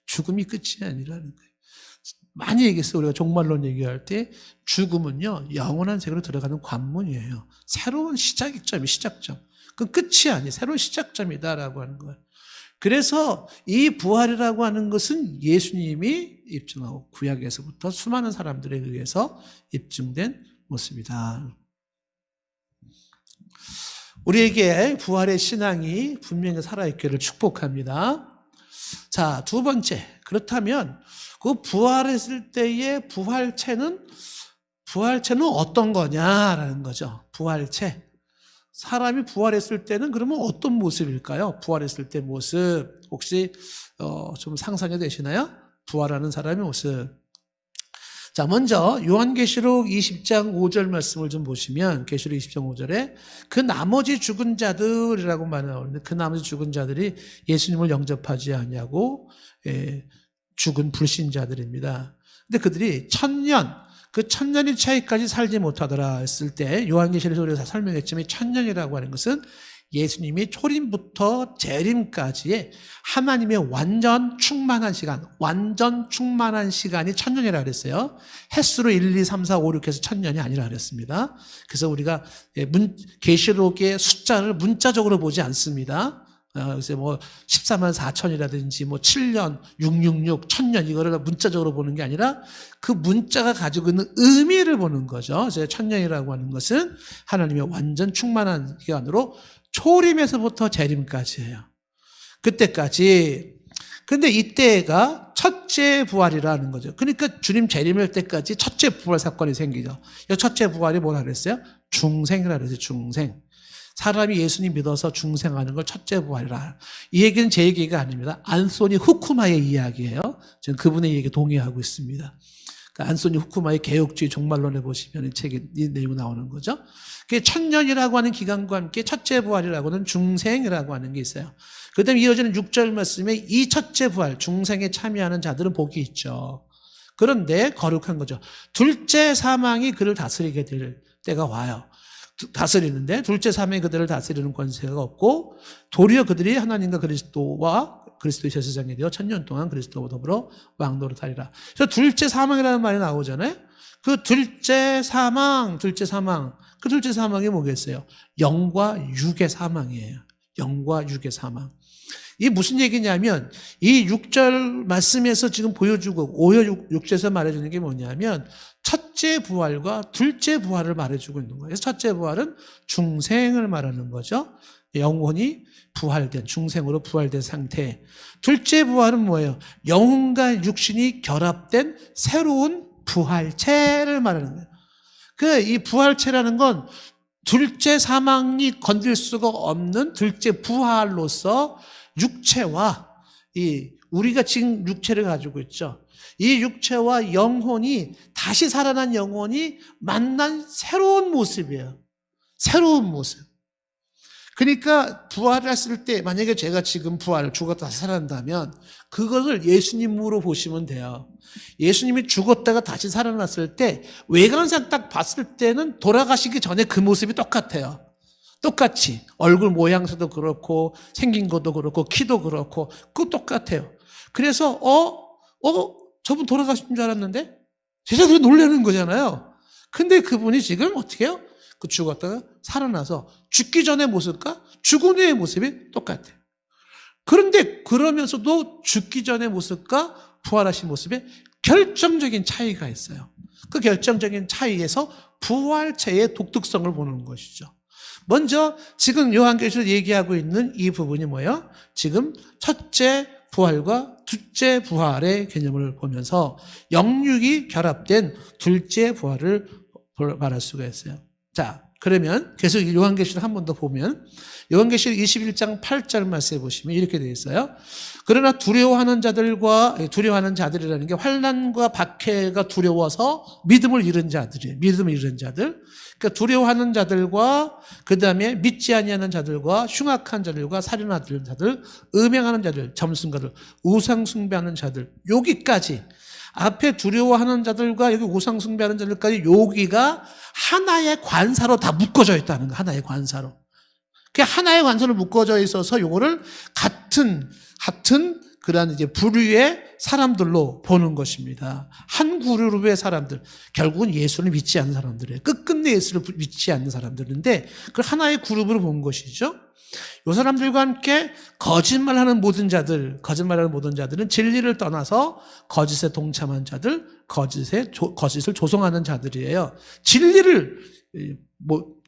Speaker 1: 죽음이 끝이 아니라는 거예요. 많이 얘기했어요. 우리가 종말론 얘기할 때 죽음은요, 영원한 세계로 들어가는 관문이에요. 새로운 시작점. 그 끝이 아니에요. 새로운 시작점이다라고 하는 거예요. 그래서 이 부활이라고 하는 것은 예수님이 입증하고 구약에서부터 수많은 사람들에 의해서 입증된 모습이다. 우리에게 부활의 신앙이 분명히 살아있기를 축복합니다. 자, 두 번째. 그렇다면 그 부활했을 때의 부활체는 어떤 거냐라는 거죠. 부활체. 사람이 부활했을 때는 그러면 어떤 모습일까요? 부활했을 때 모습. 혹시 좀 상상이 되시나요? 부활하는 사람의 모습. 자, 먼저 요한계시록 20장 5절 말씀을 좀 보시면 계시록 20장 5절에 그 나머지 죽은 자들이라고 말이 나오는데 그 나머지 죽은 자들이 예수님을 영접하지 않냐고 죽은 불신자들입니다. 근데 그들이 그 천년의 차이까지 살지 못하더라 했을 때 요한계시록에서 우리가 설명했지만 천년이라고 하는 것은 예수님이 초림부터 재림까지의 하나님의 완전 충만한 시간이 천년이라고 그랬어요. 횟수로 1, 2, 3, 4, 5, 6 해서 천년이 아니라 그랬습니다. 그래서 우리가 계시록의 숫자를 문자적으로 보지 않습니다. 그래서 뭐 14만 4천이라든지 뭐 7년, 666, 1000년 이거를 문자적으로 보는 게 아니라 그 문자가 가지고 있는 의미를 보는 거죠. 그래서 천년이라고 하는 것은 하나님의 완전 충만한 기간으로 초림에서부터 재림까지예요. 그때까지. 근데 이때가 첫째 부활이라는 거죠. 그러니까 주님 재림할 때까지 첫째 부활 사건이 생기죠. 이 첫째 부활이 뭐라 그랬어요? 중생이라 그랬어요. 중생. 사람이 예수님 믿어서 중생하는 걸 첫째 부활이라. 이 얘기는 제 얘기가 아닙니다. 안소니 후쿠마의 이야기예요. 저는 그분의 얘기에 동의하고 있습니다. 그러니까 안소니 후쿠마의 개혁주의 종말론에 보시면 이 책에 이 내용이 나오는 거죠. 그게 천년이라고 하는 기간과 함께 첫째 부활이라고 하는 중생이라고 하는 게 있어요. 그 다음에 이어지는 6절 말씀에 이 첫째 부활, 중생에 참여하는 자들은 복이 있죠. 그런데 거룩한 거죠. 둘째 사망이 그를 다스리게 될 때가 와요. 다스리는데 둘째 사망이 그들을 다스리는 권세가 없고 도리어 그들이 하나님과 그리스도의 제사장이 되어 천년 동안 그리스도와 더불어 왕노릇하리라. 그래서 둘째 사망이라는 말이 나오잖아요. 그 둘째 사망이 뭐겠어요? 영과 육의 사망이에요. 영과 육의 사망. 이게 무슨 얘기냐면 이 6절 말씀에서 지금 보여주고 5절 6절에서 말해주는 게 뭐냐면 첫째 부활과 둘째 부활을 말해주고 있는 거예요. 그래서 첫째 부활은 중생을 말하는 거죠. 영혼이 부활된, 중생으로 부활된 상태. 둘째 부활은 뭐예요? 영혼과 육신이 결합된 새로운 부활체를 말하는 거예요. 이 부활체라는 건 둘째 사망이 건들 수가 없는 둘째 부활로서 육체와 우리가 지금 육체를 가지고 있죠. 이 육체와 영혼이 다시 살아난 영혼이 만난 새로운 모습이에요. 새로운 모습. 그러니까 부활했을 때 만약에 제가 지금 죽었다 다시 살아난다면 그것을 예수님으로 보시면 돼요. 예수님이 죽었다가 다시 살아났을 때 외관상 딱 봤을 때는 돌아가시기 전에 그 모습이 똑같아요. 똑같이 얼굴 모양새도 그렇고 생긴 것도 그렇고 키도 그렇고 그거 똑같아요. 그래서 저분 돌아가신 줄 알았는데 제자들이 놀라는 거잖아요. 근데 그분이 지금 어떻게 해요? 그 죽었다가 살아나서 죽기 전의 모습과 죽은 후의 모습이 똑같아요. 그런데 그러면서도 죽기 전의 모습과 부활하신 모습에 결정적인 차이가 있어요. 그 결정적인 차이에서 부활체의 독특성을 보는 것이죠. 먼저 지금 요한계시록 얘기하고 있는 이 부분이 뭐예요? 지금 첫째 부활과 둘째 부활의 개념을 보면서 영육이 결합된 둘째 부활을 말할 수가 있어요. 자, 그러면 계속 요한계시록 한 번 더 보면 요한계시록 21장 8절 말씀에 보시면 이렇게 되어 있어요. 그러나 두려워하는 자들이라는 게 환난과 박해가 두려워서 믿음을 잃은 자들이에요. 믿음을 잃은 자들. 그러니까 두려워하는 자들과 그 다음에 믿지 아니하는 자들과 흉악한 자들과 살인하는 자들, 음행하는 자들, 점순가들, 우상 숭배하는 자들, 여기까지 앞에 두려워하는 자들과 여기 우상 숭배하는 자들까지 여기가 하나의 관사로 다 묶어져 있다는 거. 하나의 관사로. 그 하나의 관사로 묶어져 있어서 요거를 같은 그러한 이제 부류의 사람들로 보는 것입니다. 한 그룹의 사람들, 결국은 예수를 믿지 않는 사람들이에요. 끝끝내 예수를 믿지 않는 사람들인데 그걸 하나의 그룹으로 본 것이죠. 이 사람들과 함께 거짓말하는 모든 자들은 진리를 떠나서 거짓에 동참한 자들, 거짓을 조성하는 자들이에요. 진리를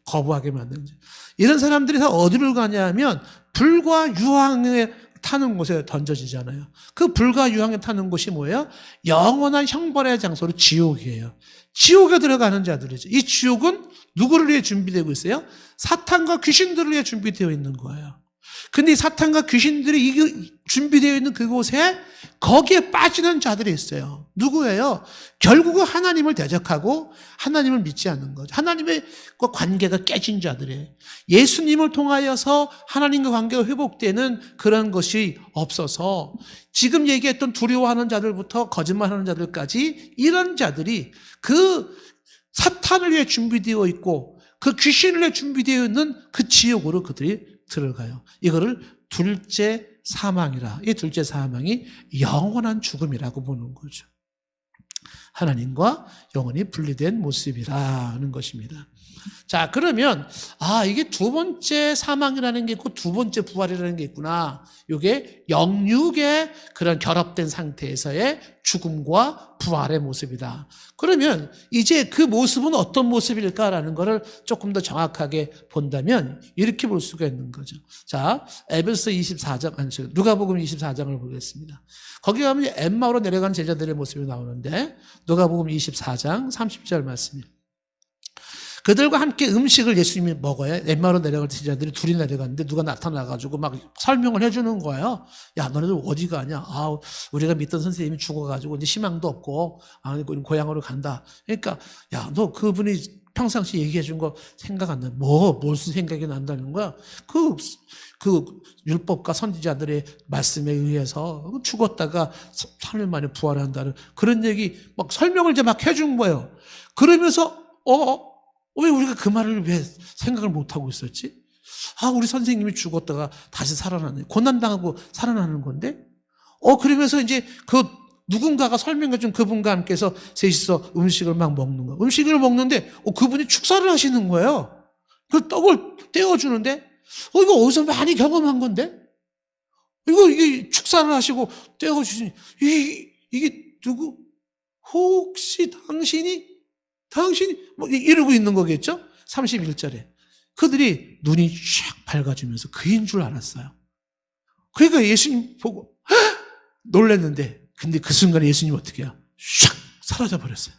Speaker 1: 거부하게 만드는 자. 이런 사람들이 다 어디를 가냐 하면 불과 유황에 타는 곳에 던져지잖아요. 그 불과 유황에 타는 곳이 뭐예요? 영원한 형벌의 장소로 지옥이에요. 지옥에 들어가는 자들이죠. 이 지옥은 누구를 위해 준비되고 있어요? 사탄과 귀신들을 위해 준비되어 있는 거예요. 근데 이 사탄과 귀신들이 준비되어 있는 그곳에 거기에 빠지는 자들이 있어요. 누구예요? 결국은 하나님을 대적하고 하나님을 믿지 않는 거죠. 하나님의 관계가 깨진 자들이에요. 예수님을 통하여서 하나님과 관계가 회복되는 그런 것이 없어서 지금 얘기했던 두려워하는 자들부터 거짓말하는 자들까지 이런 자들이 그 사탄을 위해 준비되어 있고 그 귀신을 위해 준비되어 있는 그 지옥으로 그들이 들어가요. 이거를 둘째 사망이라. 이 둘째 사망이 영원한 죽음이라고 보는 거죠. 하나님과 영원히 분리된 모습이라는 것입니다. 자, 그러면 이게 두 번째 사망이라는 게 있고 두 번째 부활이라는 게 있구나. 이게 영육의 그런 결합된 상태에서의 죽음과 부활의 모습이다. 그러면 이제 그 모습은 어떤 모습일까라는 거를 조금 더 정확하게 본다면 이렇게 볼 수가 있는 거죠. 자, 에베소 24장, 누가복음 24장을 보겠습니다. 거기 가면 엠마오로 내려간 제자들의 모습이 나오는데 누가복음 24장 30절 말씀이에요. 그들과 함께 음식을 예수님이 먹어요. 엠마오로 내려갈 제자들이 둘이 내려갔는데 누가 나타나가지고 막 설명을 해주는 거예요. 야, 너네들 어디 가냐? 우리가 믿던 선생님이 죽어가지고 이제 희망도 없고, 고향으로 간다. 그러니까, 야, 너 그분이 평상시 얘기해준 거 생각 안 나? 무슨 생각이 난다는 거야? 그 율법과 선지자들의 말씀에 의해서 죽었다가 3일 만에 부활한다는 그런 얘기 막 설명을 이제 막 해준 거예요. 그러면서, 왜 우리가 그 말을 왜 생각을 못하고 있었지? 우리 선생님이 죽었다가 다시 살아나네. 고난당하고 살아나는 건데? 그러면서 이제 그 누군가가 설명해준 그분과 함께해서 셋이서 음식을 막 먹는 거예요. 음식을 먹는데, 그분이 축사를 하시는 거예요. 그 떡을 떼어주는데, 이거 어디서 많이 경험한 건데? 이게 축사를 하시고 떼어주시니, 이게 누구? 혹시 당신이 이러고 있는 거겠죠? 31절에. 그들이 눈이 샥 밝아지면서 그인 줄 알았어요. 그러니까 예수님 보고 놀랐는데, 근데 그 순간에 예수님 어떻게 해요? 샥 사라져 버렸어요.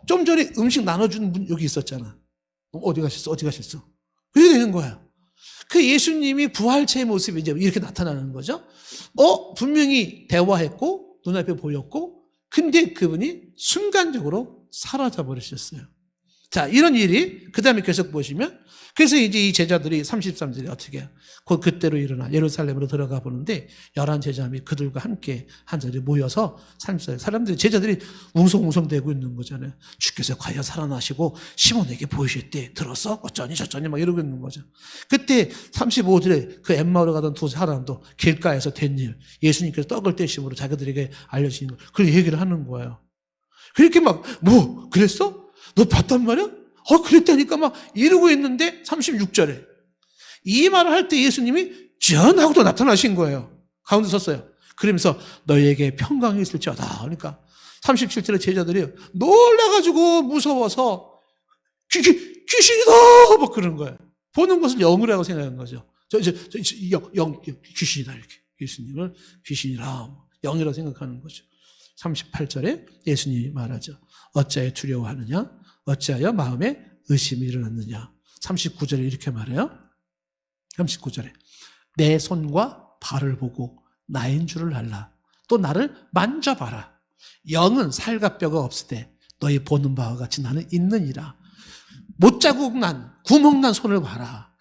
Speaker 1: 좀 전에 음식 나눠주는 분 여기 있었잖아. 어디 가셨어? 그렇게 되는 거야. 그 예수님이 부활체의 모습이 이제 이렇게 나타나는 거죠. 분명히 대화했고 눈앞에 보였고, 근데 그분이 순간적으로 사라져 버리셨어요. 자, 이런 일이 그 다음에 계속 보시면, 그래서 이제 이 제자들이 33절에 어떻게 해요? 그때로 일어나 예루살렘으로 들어가 보는데 11 제자들이 그들과 함께 한 자리에 모여서 제자들이 웅성웅성대고 있는 거잖아요. 주께서 과연 살아나시고 시몬에게 보이셨대. 들었어? 어쩌니 저쩌니 막 이러고 있는 거죠. 그때 35절에 그 엠마오로 가던 두 사람도 길가에서 된 일, 예수님께서 떡을 떼심으로 자기들에게 알려주신 거, 그걸 얘기를 하는 거예요. 그렇게 막 그랬어? 너 봤단 말이야? 그랬다니까 막 이러고 있는데 36절에 이 말을 할 때 예수님이 전하고도 나타나신 거예요. 가운데 섰어요. 그러면서 너희에게 평강이 있을지어다. 그러니까 37절에 제자들이 놀라가지고 무서워서 귀신이다 막 그런 거예요. 보는 것을 영이라고 생각한 거죠. 귀신이다 이렇게. 예수님을 귀신이라 영이라고 생각하는 거죠. 38절에 예수님이 말하죠. 어찌하여 두려워하느냐? 어찌하여 마음에 의심이 일어났느냐. 39절에 이렇게 말해요. 39절에 내 손과 발을 보고 나인 줄을 알라. 또 나를 만져봐라. 영은 살과 뼈가 없으되 너희 보는 바와 같이 나는 있느니라. 못자국 난 구멍 난 손을 봐라.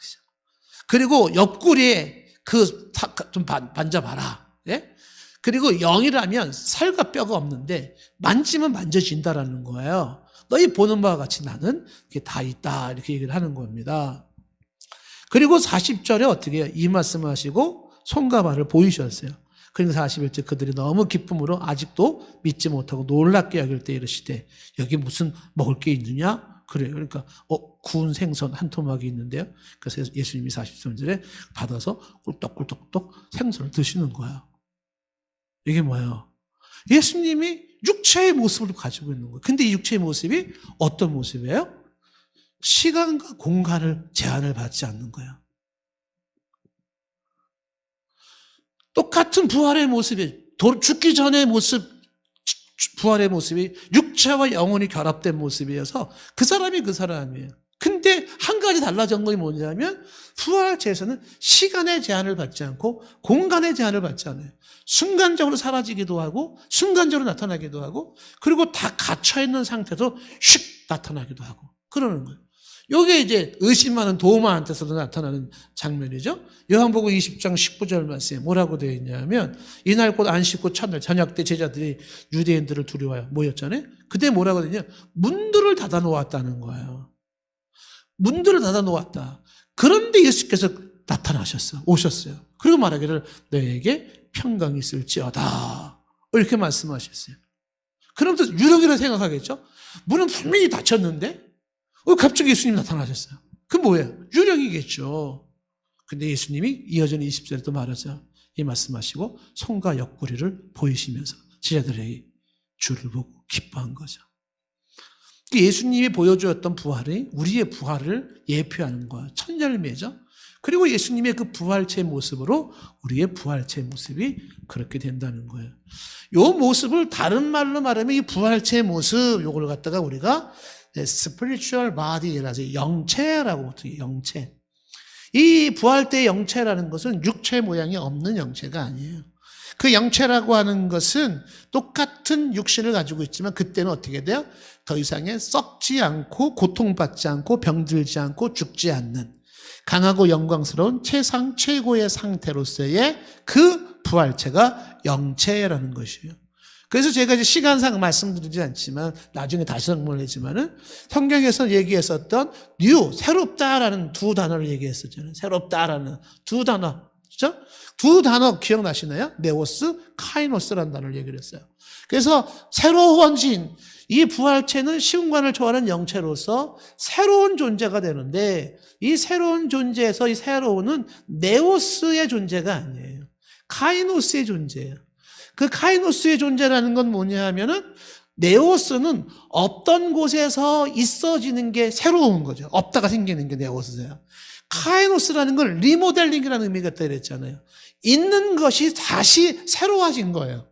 Speaker 1: 그리고 옆구리에 좀 만져봐라. 예? 그리고 영이라면 살과 뼈가 없는데 만지면 만져진다라는 거예요. 너희 보는 바와 같이 나는 다 있다. 이렇게 얘기를 하는 겁니다. 그리고 40절에 어떻게 해요? 이 말씀을 하시고 손과 발을 보이셨어요. 그러니까 41절 그들이 너무 기쁨으로 아직도 믿지 못하고 놀랍게 여길 때 이르시되 여기 무슨 먹을 게 있느냐? 그래요. 그러니까 구운 생선 한 토막이 있는데요. 그래서 예수님이 43절에 받아서 꿀떡꿀떡꿀떡 생선을 드시는 거예요. 이게 뭐예요? 예수님이 육체의 모습을 가지고 있는 거예요. 근데 이 육체의 모습이 어떤 모습이에요? 시간과 공간을 제한을 받지 않는 거예요. 똑같은 부활의 모습이, 죽기 전의 모습, 부활의 모습이 육체와 영혼이 결합된 모습이어서 그 사람이 그 사람이에요. 근데 한 가지 달라진 것이 뭐냐면 부활체에서는 시간의 제한을 받지 않고 공간의 제한을 받지 않아요. 순간적으로 사라지기도 하고 순간적으로 나타나기도 하고 그리고 다 갇혀있는 상태에서 슉 나타나기도 하고 그러는 거예요. 이게 이제 의심 많은 도마한테서도 나타나는 장면이죠. 요한복음 20장 19절 말씀에 뭐라고 되어 있냐면 이날 곧 안식 후 첫날 저녁 때 제자들이 유대인들을 두려워하여 모였잖아요. 그때 뭐라고 되냐 문들을 닫아 놓았다는 거예요. 문들을 닫아 놓았다. 그런데 예수께서 나타나셨어요. 오셨어요. 그리고 말하기를 너에게 평강이 있을지어다. 이렇게 말씀하셨어요. 그러면서 유령이라 생각하겠죠. 문은 분명히 닫혔는데 갑자기 예수님이 나타나셨어요. 그 뭐예요? 유령이겠죠. 근데 예수님이 이어지는 20절에 또 말하죠. 이 말씀하시고 손과 옆구리를 보이시면서 제자들에게 주를 보고 기뻐한 거죠. 예수님이 보여주었던 부활이 우리의 부활을 예표하는 거예요. 첫 열매죠. 그리고 예수님의 그 부활체 모습으로 우리의 부활체 모습이 그렇게 된다는 거예요. 이 모습을 다른 말로 말하면 이 부활체 모습 이걸 갖다가 우리가 spiritual body라서 영체라고 어떻게 영체. 이 부활 때의 영체라는 것은 육체 모양이 없는 영체가 아니에요. 그 영체라고 하는 것은 똑같은 육신을 가지고 있지만 그때는 어떻게 돼요? 더 이상의 썩지 않고 고통받지 않고 병들지 않고 죽지 않는 강하고 영광스러운 최상 최고의 상태로서의 그 부활체가 영체라는 것이에요. 그래서 제가 이제 시간상 말씀드리지 않지만 나중에 다시 설명하지만은 성경에서 얘기했었던 new, 새롭다라는 두 단어를 얘기했었잖아요. 새롭다라는 두 단어. 그렇죠? 두 단어 기억나시나요? 네오스, 카이노스라는 단어를 얘기를 했어요. 그래서 새로워진 이 부활체는 시공간을 초월하는 영체로서 새로운 존재가 되는데 이 새로운 존재에서 이 새로운은 네오스의 존재가 아니에요. 카이노스의 존재예요. 그 카이노스의 존재라는 건 뭐냐 하면은 네오스는 없던 곳에서 있어지는 게 새로운 거죠. 없다가 생기는 게 네오스예요. 카이노스라는 건 리모델링이라는 의미가 있다 그랬잖아요. 있는 것이 다시 새로워진 거예요.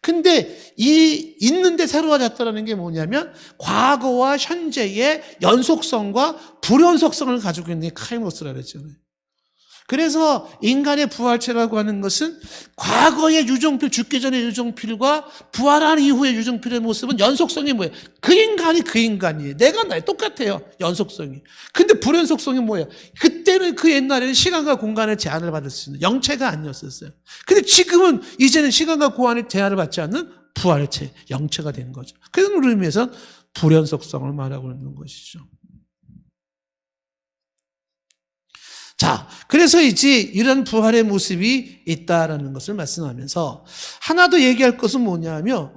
Speaker 1: 근데 이 있는데 새로워졌다는 게 뭐냐면 과거와 현재의 연속성과 불연속성을 가지고 있는 게 카이노스라고 그랬잖아요. 그래서 인간의 부활체라고 하는 것은 과거의 유종필, 죽기 전의 유종필과 부활한 이후의 유종필의 모습은 연속성이 뭐예요? 그 인간이 그 인간이에요. 내가 나에 똑같아요. 연속성이. 근데 불연속성이 뭐예요? 그때는 그 옛날에는 시간과 공간의 제한을 받을 수 있는 영체가 아니었었어요. 근데 지금은 이제는 시간과 공간의 제한을 받지 않는 부활체, 영체가 된 거죠. 그런 의미에서 불연속성을 말하고 있는 것이죠. 자, 그래서 이제 이런 부활의 모습이 있다라는 것을 말씀하면서 하나 더 얘기할 것은 뭐냐면,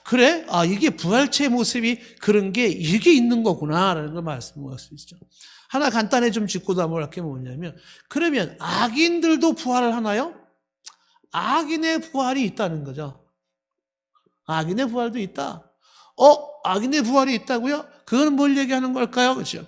Speaker 1: 그래? 이게 부활체의 모습이 그런 게 이게 있는 거구나라는 걸 말씀할 수 있죠. 하나 간단히 좀 짚고 넘어갈 게 뭐냐면, 그러면 악인들도 부활을 하나요? 악인의 부활이 있다는 거죠. 악인의 부활도 있다. 악인의 부활이 있다고요? 그건 뭘 얘기하는 걸까요? 그렇죠?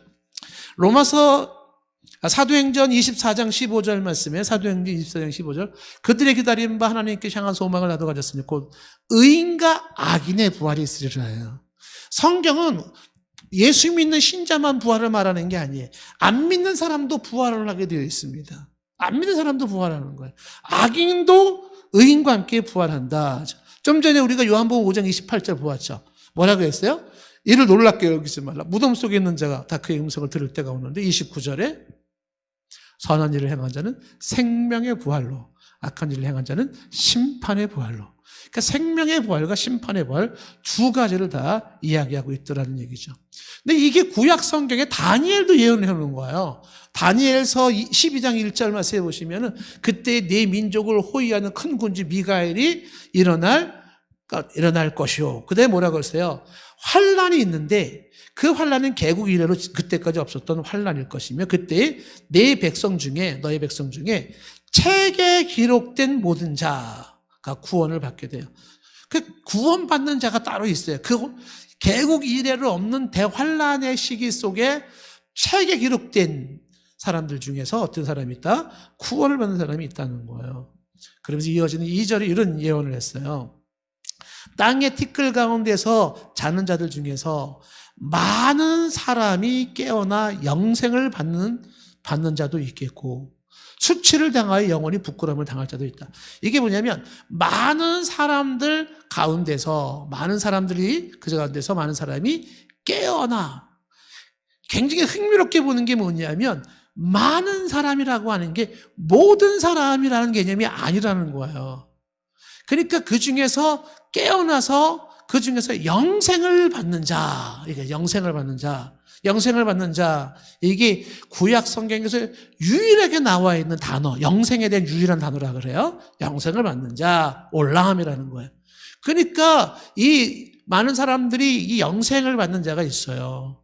Speaker 1: 사도행전 24장 15절 말씀에 사도행전 24장 15절 그들의 기다린 바 하나님께 향한 소망을 나도 가졌으니 곧 의인과 악인의 부활이 있으리라 해요. 성경은 예수 믿는 신자만 부활을 말하는 게 아니에요. 안 믿는 사람도 부활을 하게 되어 있습니다. 안 믿는 사람도 부활하는 거예요. 악인도 의인과 함께 부활한다. 좀 전에 우리가 요한복음 5장 28절 보았죠. 뭐라고 했어요? 이를 놀랍게 여기지 말라. 무덤 속에 있는 자가 다 그의 음성을 들을 때가 오는데 29절에 선한 일을 행한 자는 생명의 부활로, 악한 일을 행한 자는 심판의 부활로. 그러니까 생명의 부활과 심판의 부활 두 가지를 다 이야기하고 있더라는 얘기죠. 근데 이게 구약 성경에 다니엘도 예언을 해놓은 거예요. 다니엘서 12장 1절 말씀해 보시면은 그때 네 민족을 호위하는 큰 군주 미가엘이 일어날 것이요. 그때 뭐라고 했어요? 환란이 있는데 그 환란은 개국 이래로 그때까지 없었던 환란일 것이며 그때 네 백성 중에 너의 백성 중에 책에 기록된 모든 자가 구원을 받게 돼요. 그 구원받는 자가 따로 있어요. 그 개국 이래로 없는 대환란의 시기 속에 책에 기록된 사람들 중에서 어떤 사람이 있다? 구원을 받는 사람이 있다는 거예요. 그러면서 이어지는 2절에 이런 예언을 했어요. 땅의 티끌 가운데서 자는 자들 중에서 많은 사람이 깨어나 영생을 받는 자도 있겠고 수치를 당하여 영원히 부끄러움을 당할 자도 있다. 이게 뭐냐면 많은 사람들 가운데서 많은 사람들이 그 가운데서 많은 사람이 깨어나 굉장히 흥미롭게 보는 게 뭐냐면 많은 사람이라고 하는 게 모든 사람이라는 개념이 아니라는 거예요. 그러니까 그 중에서 깨어나서 그 중에서 영생을 받는 자, 이게 영생을 받는 자, 이게 구약 성경에서 유일하게 나와 있는 단어, 영생에 대한 유일한 단어라 그래요. 영생을 받는 자, 올라함이라는 거예요. 그러니까 이 많은 사람들이 이 영생을 받는 자가 있어요.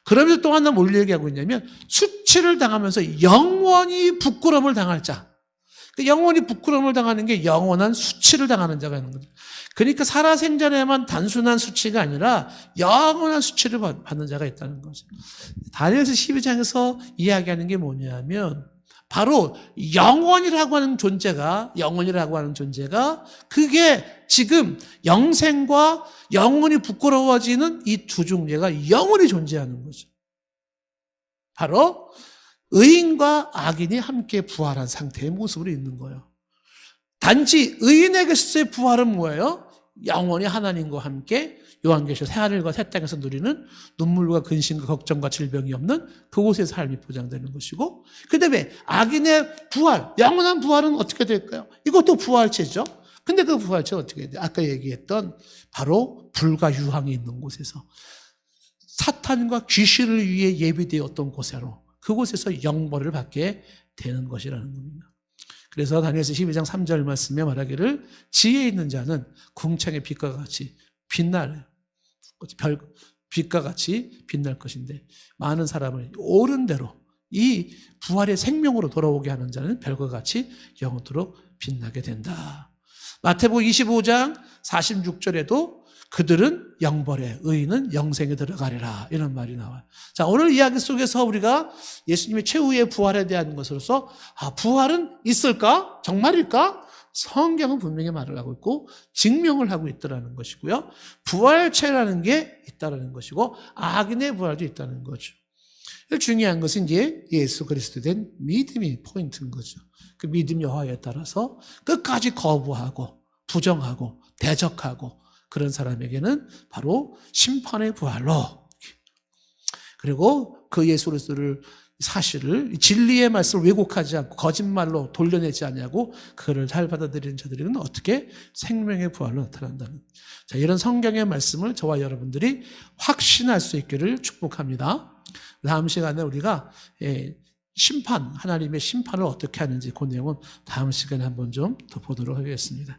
Speaker 1: 그러면서 또 하나 뭘 얘기하고 있냐면 수치를 당하면서 영원히 부끄러움을 당할 자. 영원히 부끄러움을 당하는 게 영원한 수치를 당하는 자가 있는 거죠. 그러니까 살아생전에만 단순한 수치가 아니라 영원한 수치를 받는 자가 있다는 거죠. 다니엘서 12장에서 이야기하는 게 뭐냐면 바로 영원이라고 하는 존재가 그게 지금 영생과 영원히 부끄러워지는 이 두 존재가 영원히 존재하는 거죠. 바로 의인과 악인이 함께 부활한 상태의 모습으로 있는 거예요. 단지 의인에게서의 부활은 뭐예요? 영원히 하나님과 함께 요한계시록 새하늘과 새 땅에서 누리는 눈물과 근심과 걱정과 질병이 없는 그곳의 삶이 보장되는 것이고 그 다음에 악인의 부활, 영원한 부활은 어떻게 될까요? 이것도 부활체죠. 근데 그 부활체는 어떻게 돼요? 아까 얘기했던 바로 불과 유황이 있는 곳에서 사탄과 귀신을 위해 예비되었던 곳으로 그곳에서 영벌을 받게 되는 것이라는 겁니다. 그래서 다니엘서 12장 3절 말씀에 말하기를 지혜 있는 자는 궁창의 빛과 같이 빛나래요. 빛과 같이 빛날 것인데 많은 사람을 옳은 대로 이 부활의 생명으로 돌아오게 하는 자는 별과 같이 영원토록 빛나게 된다. 마태복음 25장 46절에도 그들은 영벌에 의인은 영생에 들어가리라 이런 말이 나와요. 자, 오늘 이야기 속에서 우리가 예수님의 최후의 부활에 대한 것으로서 부활은 있을까? 정말일까? 성경은 분명히 말을 하고 있고 증명을 하고 있다는 것이고요. 부활체라는 게 있다는 것이고 악인의 부활도 있다는 거죠. 중요한 것은 이제 예수 그리스도에 대한 믿음이 포인트인 거죠. 그 믿음 여하에 따라서 끝까지 거부하고 부정하고 대적하고 그런 사람에게는 바로 심판의 부활로 그리고 그 예수 그리스도를 사실을 진리의 말씀을 왜곡하지 않고 거짓말로 돌려내지 않냐고 그를 잘 받아들이는 자들에게는 어떻게 생명의 부활로 나타난다는 자 이런 성경의 말씀을 저와 여러분들이 확신할 수 있기를 축복합니다. 다음 시간에 우리가 하나님의 심판을 어떻게 하는지 그 내용은 다음 시간에 한번 좀 더 보도록 하겠습니다.